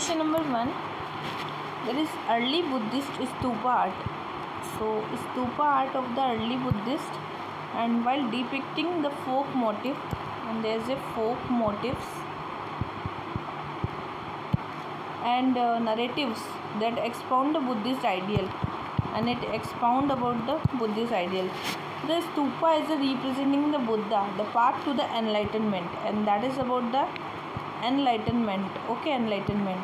Question number 1. There is early Buddhist stupa art. So stupa art of the early Buddhist, and while depicting the folk motif, and there is a folk motifs and narratives that expound the Buddhist ideal, and it expound about the Buddhist ideal. The stupa is representing the Buddha, the path to the enlightenment, and that is about the enlightenment. Okay, enlightenment.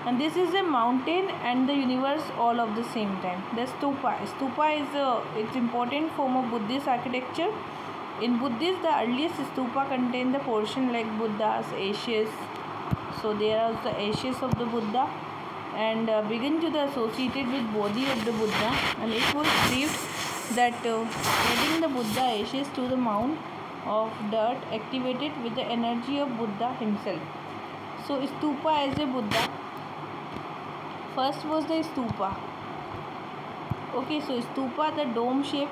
And this is a mountain and the universe all of the same time. The stupa is it's important form of Buddhist architecture. In Buddhist, the earliest stupa contain the portion like Buddha's ashes. So there are the ashes of the Buddha, and begin to the associated with body of the Buddha, and it was believed that adding the Buddha ashes to the mound of dirt activated with the energy of Buddha himself. So stupa as a Buddha. First was the stupa. Okay, so stupa, the dome shape,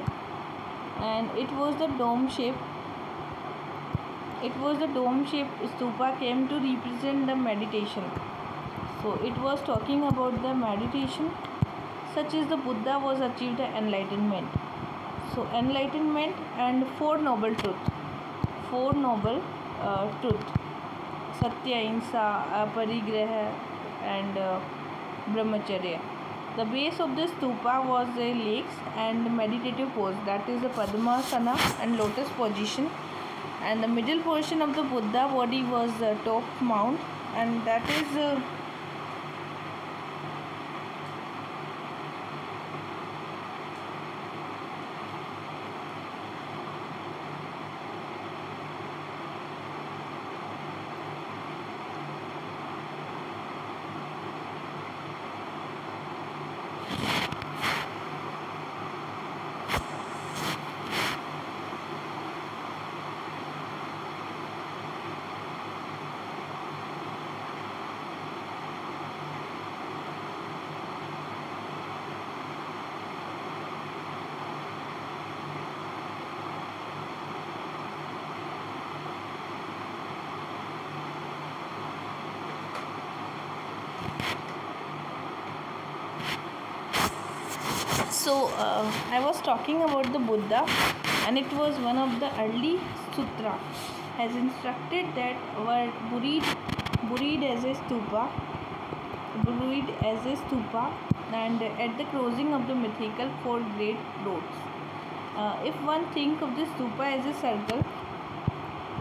and it was the dome shape. It was the dome shape. Stupa came to represent the meditation. So it was talking about the meditation, such as the Buddha was achieved the enlightenment. So enlightenment and four noble truth. Four noble truth: Satya, Ahimsa, Aparigraha, and Brahmacharya. The base of the stupa was a lakes and meditative pose, that is the Padmasana and lotus position, and the middle portion of the Buddha body was the top mount, and that is I was talking about the Buddha, and it was one of the early sutra has instructed that were buried as a stupa, and at the closing of the mythical four great roads. If one think of the stupa as a circle,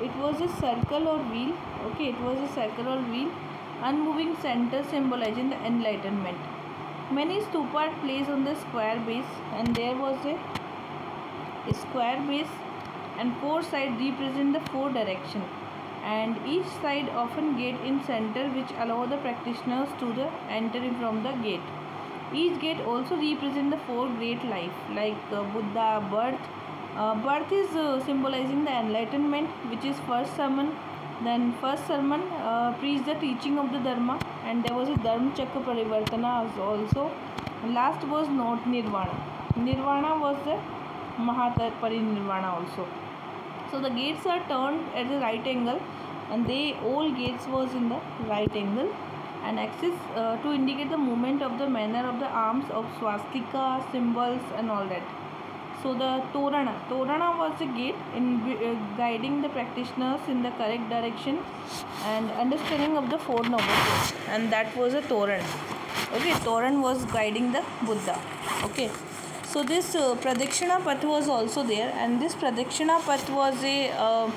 it was a circle or wheel. Okay, it was a circle or wheel, unmoving center symbolizing the enlightenment. Many stupa are placed on the square base, and there was a square base, and four sides represent the four directions, and each side often gate in center which allow the practitioners to the enter from the gate. Each gate also represent the four great life like Buddha birth. Birth is symbolizing the enlightenment, which is first sermon. Then first sermon preached the teaching of the Dharma, and there was a Dharma Chakra Parivartana also. Last was not Nirvana. Nirvana was the Mahaparinirvana also. So the gates are turned at the right angle, and all gates was in the right angle, and axis to indicate the movement of the manner of the arms of swastika symbols and all that. So the Torana was a gate in guiding the practitioners in the correct direction and understanding of the four noble truths, and that was a Toran. Okay, Toran was guiding the Buddha. Okay, so this Pradakshina Path was also there, and this Pradakshina Path was a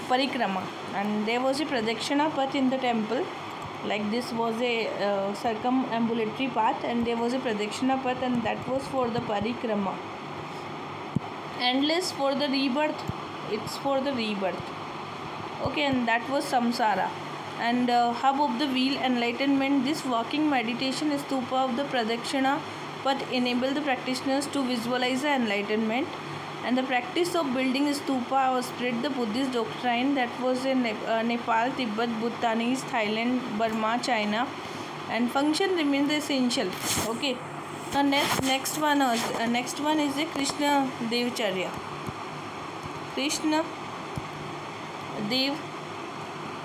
parikrama, and there was a Pradakshina Path in the temple. Like this was a circumambulatory path, and there was a Pradakshina Path, and that was for the parikrama. Endless for the rebirth, it's for the rebirth. Okay, and that was samsara, and hub of the wheel enlightenment. This walking meditation stupa of the Pradakshina Path enable the practitioners to visualize the enlightenment, and the practice of building stupa or spread the Buddhist doctrine. That was in Nepal, Tibet, Bhutanese, Thailand, Burma, China, and function remains essential. Okay. The next one is a Krishna Devacharya. Krishna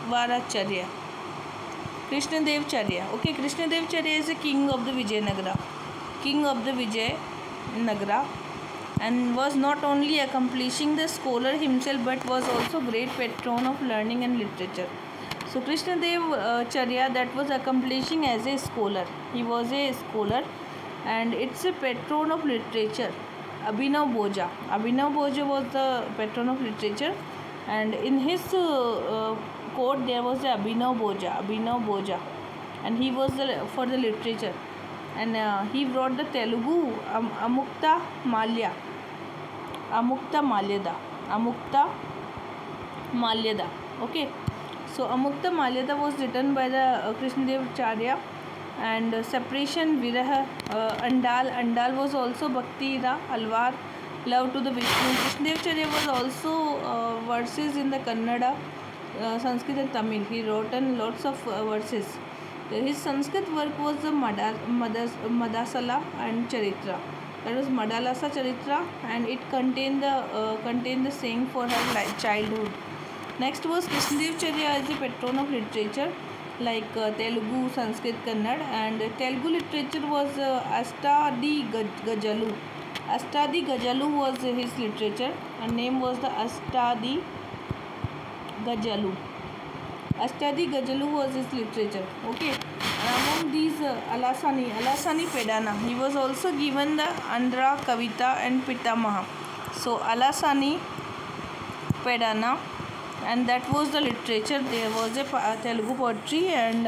Devaracharya. Krishnadevacharya. Okay, Krishnadevacharya is a king of the Vijayanagara, and was not only accomplishing the scholar himself but was also great patron of learning and literature. So Krishnadevacharya, that was accomplishing as a scholar. He was a scholar, and it's a patron of literature. Abhinav Bhoja was the patron of literature, and in his court there was a Abhinav Bhoja, and he was for the literature, and he wrote the Telugu Amukta Malyada. Okay, so Amukta Malyada was written by the Krishnadevacharya, and separation, Viraha, Andal was also Bhakti Ra, Alvar, love to the Vishnu. Krishnadevacharya was also verses in the Kannada, Sanskrit and Tamil. He wrote lots of verses. His Sanskrit work was the Madasala and Charitra. That was Madalasa Charitra, and it contained the saying for her childhood. Next was Krishnadevacharya as the patron of literature, like Telugu, Sanskrit, Kannada, and Telugu literature was Astadi Gajalu. Astadi Gajalu was his literature, and name was the Astadi Gajalu. Astadi Gajalu was his literature. Okay, and among these Alasani Pedana, he was also given the Andhra Kavita and Pitamaha. So Alasani Pedana, and that was the literature. There was a Telugu poetry, and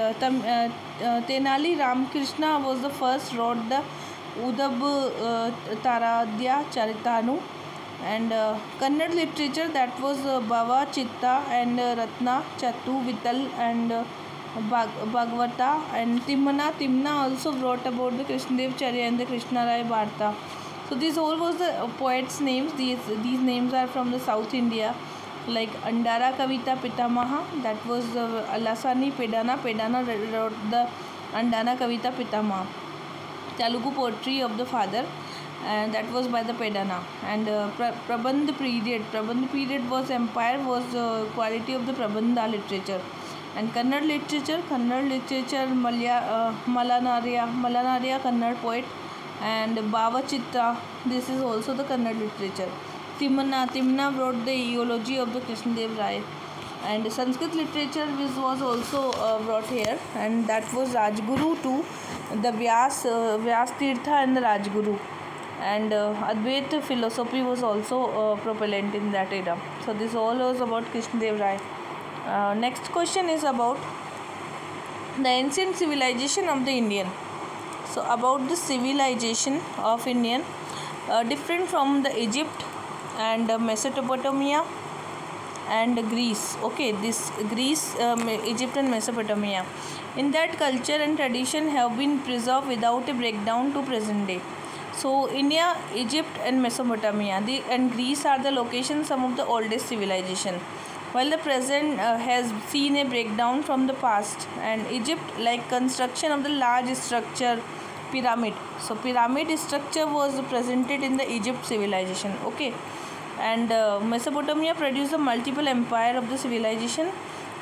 Tenali Ramakrishna was the first, wrote the Udab Taradya Charitanu, and Kannada literature, that was Bhava Chitta and Ratna Chatu Vittal and Bhagavata, and Timna also wrote about the Krishnadevacharya and the Krishna Rai Bharta. So these all was the poets' names. These names are from the South India, like Andara Kavita Pitamaha, that was Alasani Pedana wrote the Andana Kavita Pitamaha. Telugu poetry of the father, and that was by the Pedana. And Prabandha period was empire, was quality of the Prabandha literature. And Kannada literature Malanarya Kannada poet, and Bhava Chitta, this is also the Kannada literature. Timna wrote the eulogy of the Krishnadev Rai, and Sanskrit literature was also brought here, and that was Rajguru too, the Vyas Tirtha and the Rajguru, and Advaita philosophy was also propellant in that era. So this all was about Krishnadev Rai. Next question is about the ancient civilization of the Indian. So about the civilization of Indian, different from the Egypt and Mesopotamia and Greece. Okay, this Greece, Egypt and Mesopotamia, in that culture and tradition have been preserved without a breakdown to present day. So India, Egypt and Mesopotamia and Greece are the locations, some of the oldest civilization, while the present has seen a breakdown from the past. And Egypt, like construction of the large structure pyramid. So pyramid structure was presented in the Egypt civilization. Okay, and Mesopotamia produced a multiple empire of the civilization,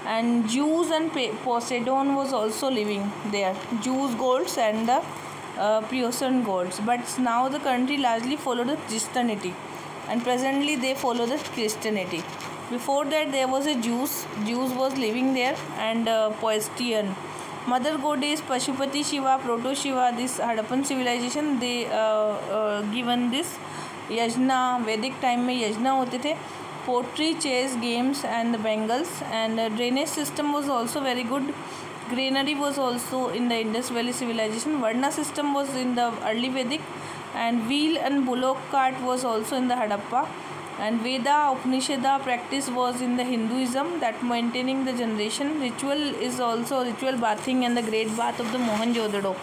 and Jews and Poseidon was also living there. Jews gods and the Poseidon gods. But now the country largely followed the Christianity, and presently they follow the Christianity. Before that there was a Jews was living there, and Poseidon. Mother goddess Pashupati Shiva, Proto Shiva. This Harappan civilization, they given this यजना, वैदिक time में यजना होते थे, poetry, chess, games and bangles, and drainage system was also very good. Granary was also in the Indus valley civilization. Varna system was in the early Vedic, and wheel and bullock cart was also in the Harappa. And Veda, Upanishada practice was in the Hinduism, that maintaining the generation. Ritual is also ritual bathing and the great bath of the Mohenjo-daro,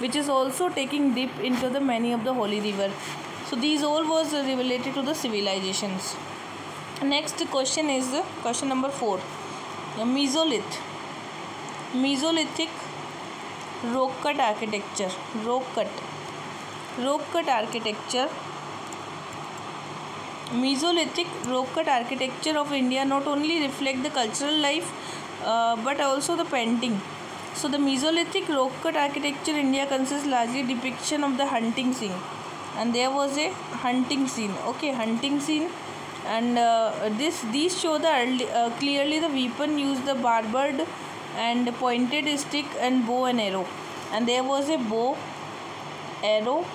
which is also taking dip into the many of the holy river. So these all was related to the civilizations. Next question is question number 4. Mesolith. Mesolithic rock cut architecture. Rock cut architecture. Mesolithic rock cut architecture of India not only reflect the cultural life but also the painting. So the Mesolithic rock cut architecture in India consists largely depiction of the hunting scene, and there was a hunting scene. Okay, hunting scene, and these show the clearly the weapon used, the barbed and pointed stick and bow and arrow, and there was a bow, arrow,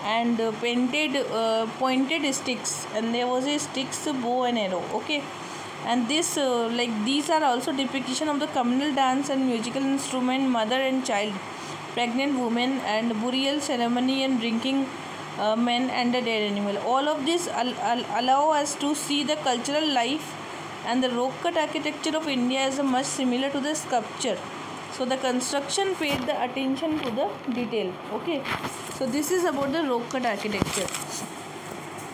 and pointed sticks, and there was a sticks, bow and arrow. Okay, and this these are also depiction of the communal dance and musical instrument, mother and child, pregnant women, and burial ceremony, and drinking men and the dead animal. All of this allow us to see the cultural life, and the rock cut architecture of India is much similar to the sculpture. So the construction paid the attention to the detail. Okay, so this is about the rock cut architecture.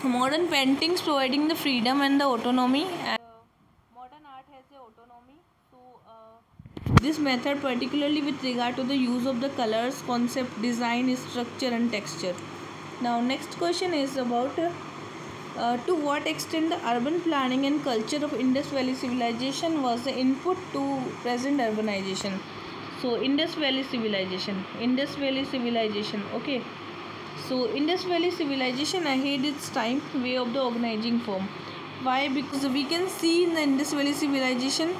Modern paintings providing the freedom and the autonomy, and modern art has the autonomy. So this method, particularly with regard to the use of the colors, concept, design, structure and texture. Now next question is about to what extent the urban planning and culture of Indus Valley civilization was the input to present urbanization. So Indus Valley civilization, okay. So Indus Valley civilization ahead its time, way of the organizing form. Why? Because we can see in the Indus Valley civilization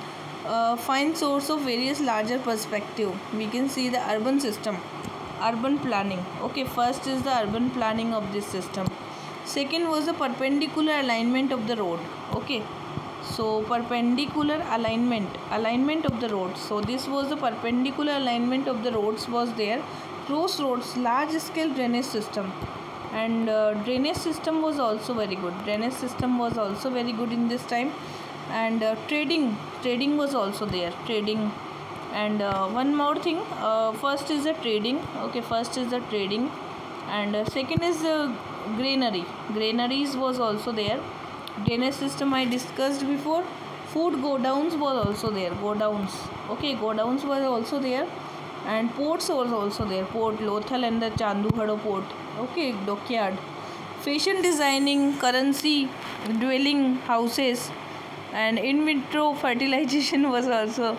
find source of various larger perspective. We can see the urban system, urban planning. Okay, first is the urban planning of this system. Second was the perpendicular alignment of the road. Okay, so perpendicular alignment of the road. So this was the perpendicular alignment of the roads was there. Crossroads, large scale drainage system, and drainage system was also very good. In this time, and trading was also there. Trading, and one more thing. First is the trading. Okay, and second is the granaries was also there. Drainage system I discussed before. Food godowns was also there. Godowns was also there, and ports was also there. Port Lothal and the Chandughado port. Okay, dockyard. Fashion designing, currency, dwelling houses, and in vitro fertilization was also,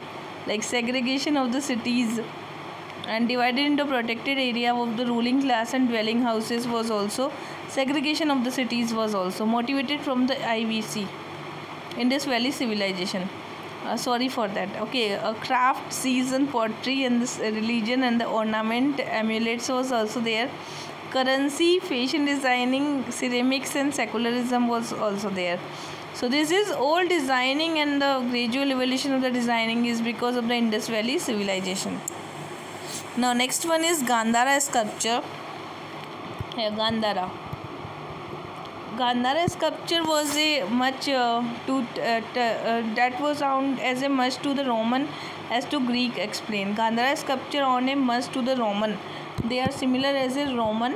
like segregation of the cities and divided into protected area of the ruling class, and dwelling houses was also, segregation of the cities was also motivated from the IVC, Indus Valley civilization. Sorry for that. Okay, craft, season, pottery, and this religion and the ornament, amulets was also there. Currency, fashion designing, ceramics and secularism was also there. So this is all designing, and the gradual evolution of the designing is because of the Indus Valley civilization. Now next one is Gandhara sculpture. Here, Gandhara sculpture was a much that was found as a much to the Roman as to Greek. Explain. Gandhara sculpture on a much to the Roman. They are similar as a Roman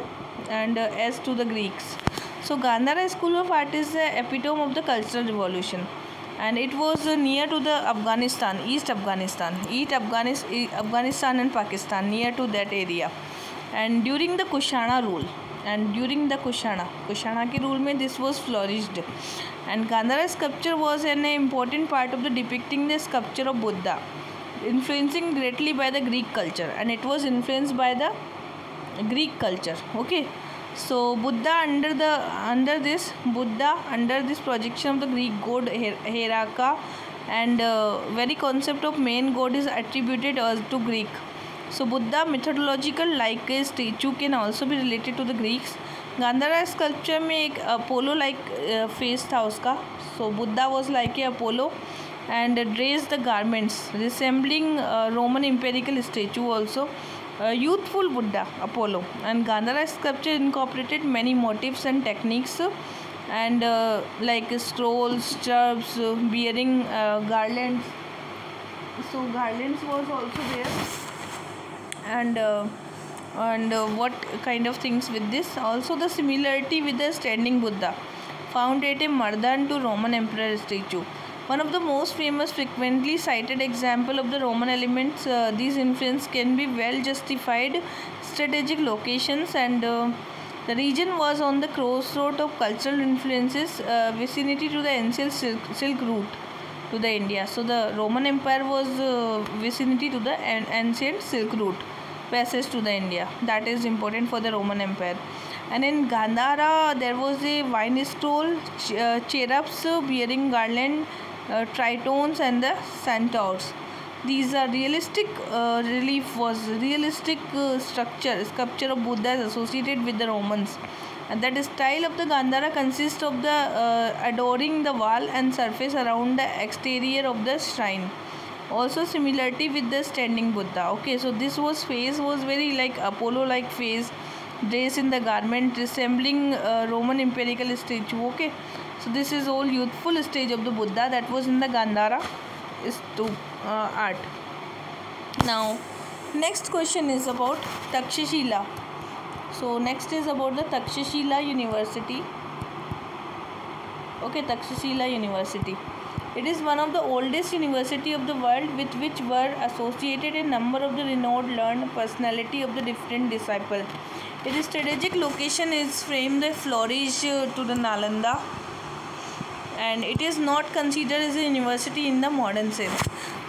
and as to the Greeks. So Gandhara school of art is the epitome of the cultural revolution, and it was near to the East Afghanistan and Pakistan, near to that area, and during the Kushana rule. And during the Kushana ki rule mein this was flourished, and Gandhara sculpture was an important part of the depicting the sculpture of Buddha, influencing greatly by the Greek culture, and it was influenced by the Greek culture. Okay, so Buddha under this projection of the Greek god Heraka, and very concept of main god is attributed to Greek. So Buddha mythological like a statue can also be related to the Greeks. Gandhara sculpture में एक Apollo like face था उसका. So Buddha was like a Apollo and dressed the garments resembling Roman empirical statue also. Youthful Buddha, Apollo, and Gandhara sculpture incorporated many motifs and techniques, and like scrolls, cherubs, bearing garlands. So garlands was also there. And what kind of things with this? Also the similarity with the standing Buddha found at a Mardan to Roman emperor statue. One of the most famous frequently cited example of the Roman elements, these influence can be well justified strategic locations, and the region was on the crossroad of cultural influences, vicinity to the ancient Silk route. to the India. So the Roman Empire was vicinity to the ancient Silk Route passage to the India. That is important for the Roman Empire. And in Gandhara there was a wine stall, cherubs bearing garland, tritones and the centaurs. These are realistic sculpture of Buddha is associated with the Romans. And that style of the Gandhara consists of the adoring the wall and surface around the exterior of the shrine. Also similarity with the standing Buddha. Okay, so this face was very like Apollo like face, dressed in the garment resembling Roman empirical statue. Okay, so this is all youthful stage of the Buddha that was in the Gandhara art. Now next question is about Takshashila. So next is about the Takshashila University. Okay, Takshashila University. It is one of the oldest university of the world with which were associated a number of the renowned learned personality of the different disciples. Its strategic location is framed the flourish to the Nalanda, and it is not considered as a university in the modern sense.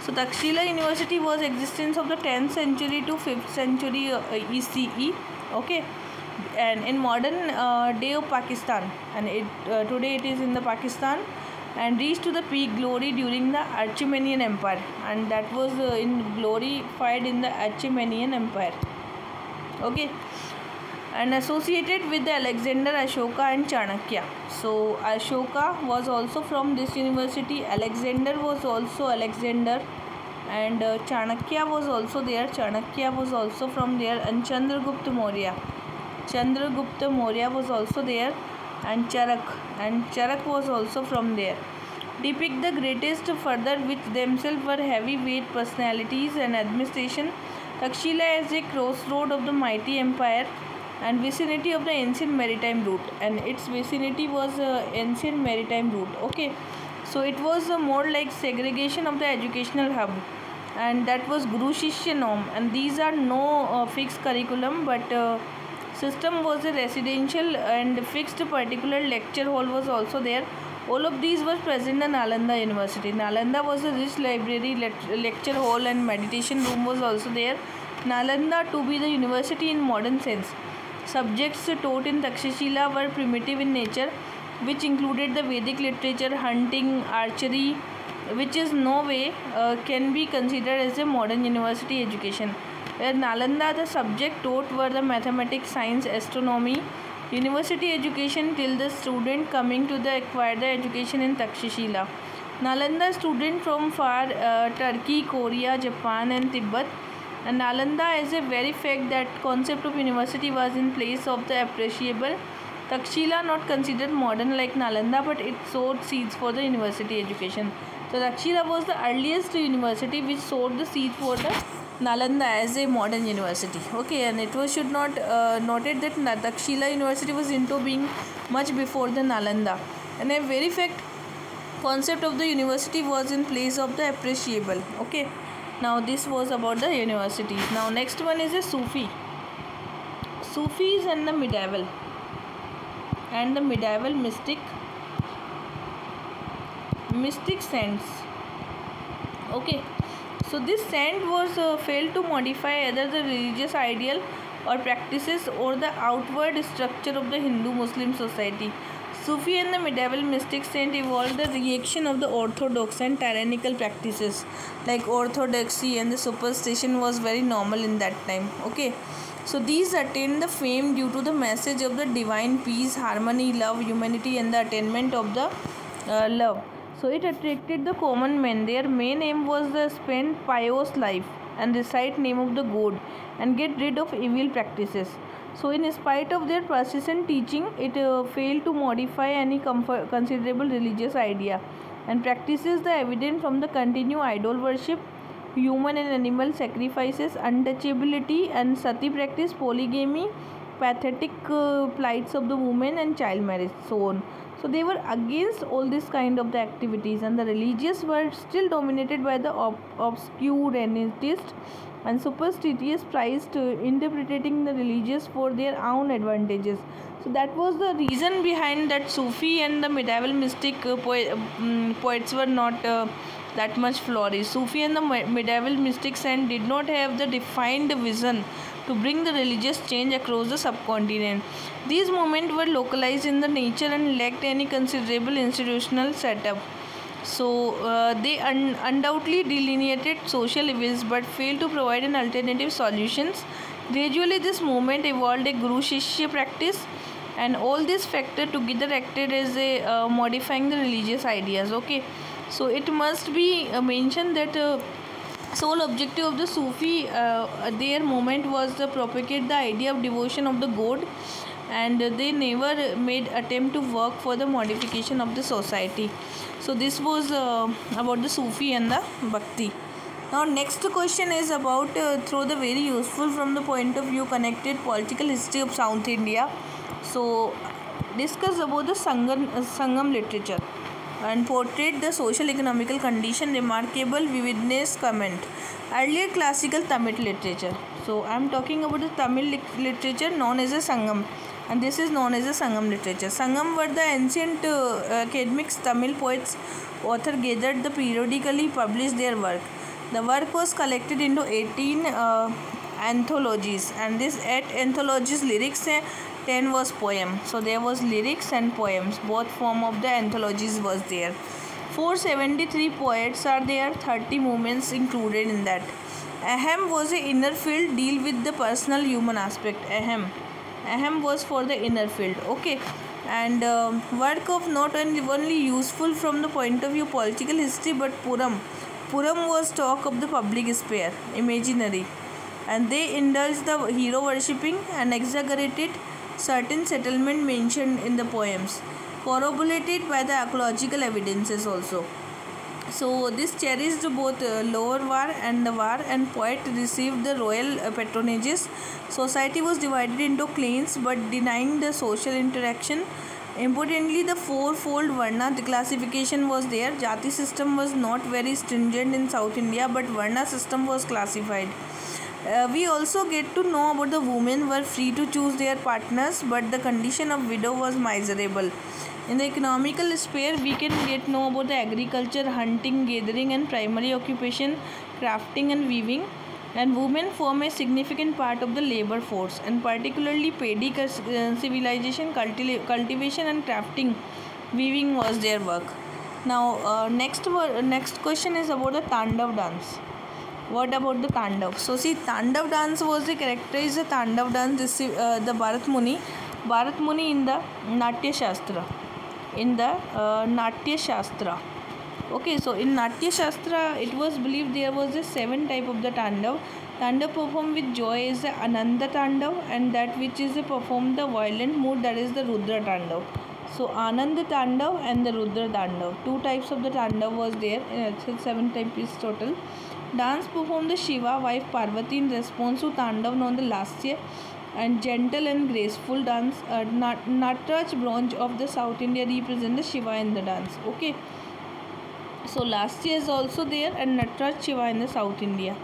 So Takshashila University was existence of the 10th century to 5th century ECE. Okay, and in modern day of Pakistan, and today it is in the Pakistan, and reached to the peak glory during the Achaemenian Empire, and that was glorified in the Achaemenian Empire. Okay, and associated with the Alexander, Ashoka and Chanakya. So Ashoka was also from this university, Alexander was also Alexander, and Chanakya was also there. Chanakya was also from there, and Chandragupta Maurya was also there, and Charak was also from there. Depict the greatest further, which themselves were heavyweight personalities and administration. Takshila is a crossroad of the mighty empire and vicinity of the ancient maritime route, and its vicinity was ancient maritime route. Okay, so it was more like segregation of the educational hub, and that was Guru Shishya norm, and these are no fixed curriculum, but system was a residential and fixed particular lecture hall was also there. All of these were present in Nalanda University. Nalanda was a rich library, lecture hall and meditation room was also there. Nalanda to be the university in modern sense. Subjects taught in Takshashila were primitive in nature, which included the Vedic literature, hunting, archery, which is no way can be considered as a modern university education. Where Nalanda, the subject taught were the mathematics, science, astronomy. University education till the student coming to the acquire the education in Takshashila. Nalanda student from far Turkey, Korea, Japan and Tibet. And Nalanda is a very fact that concept of university was in place of the appreciable. Takshila not considered modern like Nalanda, but it sowed seeds for the university education. So Takshila was the earliest university which sowed the seed for the Nalanda as a modern university. Okay, and it was should not noted that Takshila University was into being much before the Nalanda, and a very fact concept of the university was in place of the appreciable. Okay, now this was about the universities. Now next one is a Sufis and the medieval mystic saints. Okay, so this saint was failed to modify either the religious ideal or practices or the outward structure of the Hindu-Muslim society. Sufi and the medieval mystic saint evolved the reaction of the orthodox and tyrannical practices, like orthodoxy and the superstition was very normal in that time. Okay, so these attained the fame due to the message of the divine peace, harmony, love, humanity and the attainment of the love. So it attracted the common men. Their main aim was to spend pious life and recite name of the God and get rid of evil practices. So in spite of their persistent teaching, it failed to modify any considerable religious idea and practices the evident from the continued idol worship, human and animal sacrifices, untouchability and sati practice, polygamy, pathetic plights of the women and child marriage, so on. So they were against all this kind of the activities, and the religious were still dominated by the obscurantist and superstitious prized interpreting the religious for their own advantages. So that was the reason behind that Sufi and the medieval mystic poets were not that much flourished. Sufi and the medieval mystics and did not have the defined vision to bring the religious change across the subcontinent. These movements were localized in the nature and lacked any considerable institutional setup. So they undoubtedly delineated social evils but failed to provide an alternative solutions. Gradually, this movement evolved a Guru Shishya practice, and all these factors together acted as a modifying the religious ideas. Okay, so it must be mentioned that sole objective of the Sufi their movement was to propagate the idea of devotion of the god, and they never made attempt to work for the modification of the society. So this was about the Sufi and the Bhakti. Now next question is about through the very useful from the point of view connected political history of South India. So discuss about the Sangam literature and portrayed the social economical condition remarkable vividness comment. Earlier classical Tamil literature. So I am talking about the Tamil literature known as a Sangam, and this is known as a Sangam literature. Sangam were the ancient academics Tamil poets author gathered the periodically published their work. The work was collected into 18 anthologies, and this 8 anthologies lyrics 10 was poem. So there was lyrics and poems, both form of the anthologies was there. 473 poets are there, 30 movements included in that. Ahem was a inner field, deal with the personal human aspect. Ahem was for the inner field. Okay, and work of not only useful from the point of view political history, but Puram was talk of the public sphere, imaginary, and they indulged the hero worshipping and exaggerated certain settlement mentioned in the poems, corroborated by the archaeological evidences also. So this cherished both lower war and the war, and poet received the royal patronages. Society was divided into clans but denying the social interaction. Importantly, the fourfold Varna, the classification was there. Jati system was not very stringent in South India, but Varna system was classified. We also get to know about the women were free to choose their partners, but the condition of widow was miserable. In the economical sphere, we can get know about the agriculture, hunting, gathering, and primary occupation, crafting and weaving. And women form a significant part of the labor force, and particularly paddy civilization, cultivation and crafting, weaving was their work. Now next question is about the Tandav dance. What about the Tandav? So see, Tandav dance was the characterized the Tandav dance the Bharat Muni in the Natya Shastra. Okay, so in Natya Shastra, it was believed there was a 7 type of the Tandav. Tandav performed with joy is the Ananda Tandav, and that which is performed the violent mood, that is the Rudra Tandav. So Ananda Tandav and the Rudra Tandav, 2 types of the Tandav was there. 7 types total. Dance performed the Shiva wife Parvati in response to Tandav known the Lasya, and gentle and graceful dance. Natraj bronze of the South India represent the Shiva in the dance. Okay, so Lasya is also there, and Natraj Shiva in the South India.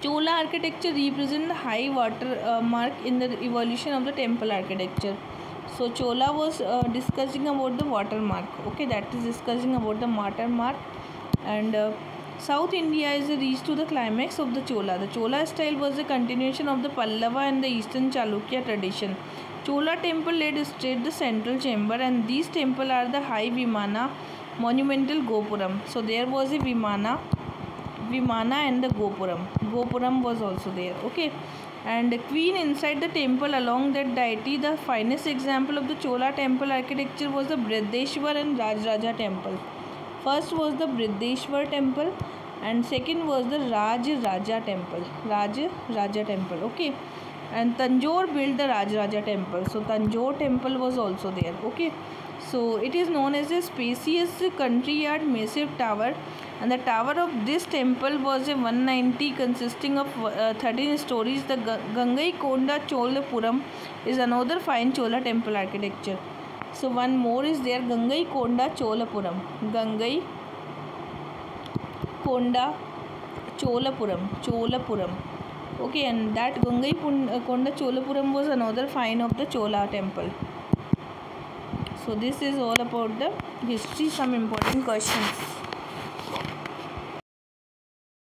Chola architecture represent the high water mark in the evolution of the temple architecture. So Chola was discussing about the watermark. Okay, that is discussing about the watermark. And South India is reached to the climax of the Chola. The Chola style was a continuation of the Pallava and the Eastern Chalukya tradition. Chola temple led straight the central chamber, and these temple are the high Vimana, monumental Gopuram. So there was a Vimana and the Gopuram. Gopuram was also there. Okay, and the queen inside the temple along that deity. The finest example of the Chola temple architecture was the Brihadeshwar and Rajaraja temple. First was the Brihadeshwar temple, and second was the Rajaraja temple. Okay, and Tanjore built the Rajaraja temple. So Tanjore temple was also there. Okay, so it is known as a spacious country yard, massive tower, and the tower of this temple was a 190 consisting of 13 stories. The Gangai Konda Cholapuram is another fine Chola temple architecture. So one more is there, Gangai Konda Cholapuram. Gangai Konda Cholapuram. Okay, and that Konda Cholapuram was another find of the Chola temple. So this is all about the history, some important questions.